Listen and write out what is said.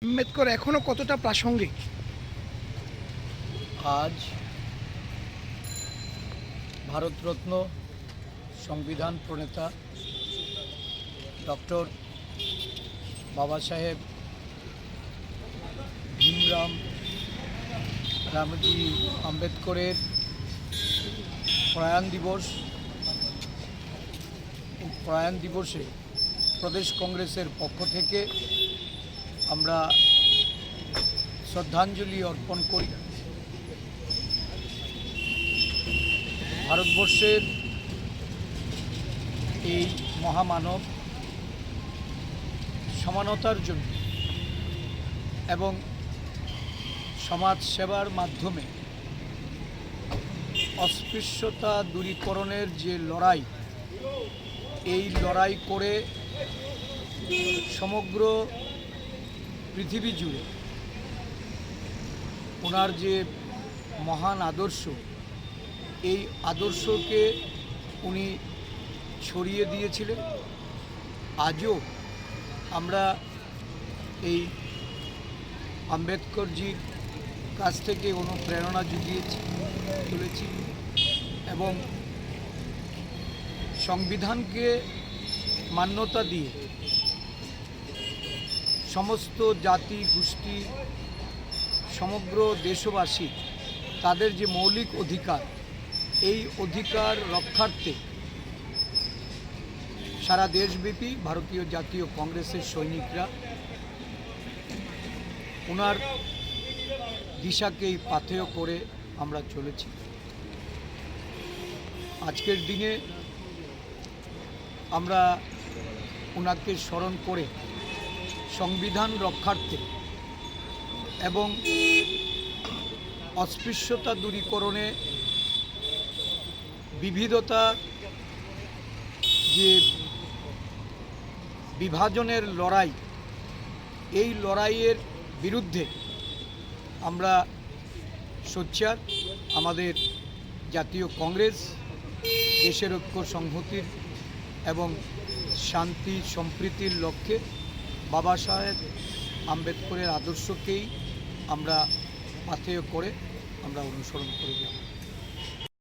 আম্বেদকর এখনো কতটা প্রাসঙ্গিক? আজ ভারতরত্ন সংবিধান প্রণেতা ডক্টর বাবা সাহেব ভীমরাও রামজি আম্বেদকরের প্রয়াণ দিবস। এই প্রয়াণ দিবসে প্রদেশ কংগ্রেসের পক্ষ থেকে আমরা শ্রদ্ধাঞ্জলি অর্পণ করি। ভারতবর্ষের এই মহামানব সমানতার জন্য এবং সমাজ সেবার মাধ্যমে অস্পৃশ্যতা দূরীকরণের যে লড়াই, এই লড়াই করে সমগ্র পৃথিবী জুড়ে ওনার যে মহান আদর্শ, এই আদর্শকে উনি ছড়িয়ে দিয়েছিলেন। আজও আমরা এই আম্বেদকরজির কাছ থেকে অনুপ্রেরণা জুগিয়েছি চলেছি এবং সংবিধানকে মান্যতা দিয়ে সমস্ত জাতি গোষ্ঠী সমগ্র দেশবাসী তাদের যে মৌলিক অধিকার, এই অধিকার রক্ষার্থে সারা দেশব্যাপী ভারতীয় জাতীয় কংগ্রেসের সৈনিকরা ওনার দিশাকেই পাথেয় করে আমরা চলেছি। আজকের দিনে আমরা ওনাকে স্মরণ করে সংবিধান রক্ষার্থে এবং অস্পৃশ্যতা দূরীকরণে বিবিধতা যে বিভাজনের লড়াই, এই লড়াইয়ের বিরুদ্ধে আমরা সোচ্চার। আমাদের জাতীয় কংগ্রেস দেশের ঐক্য সংহতির এবং শান্তি সম্প্রীতির লক্ষ্যে বাবা সাহেব আম্বেদকরের আদর্শকেই আমরা পাথেয় করে আমরা অনুসরণ করে যাব।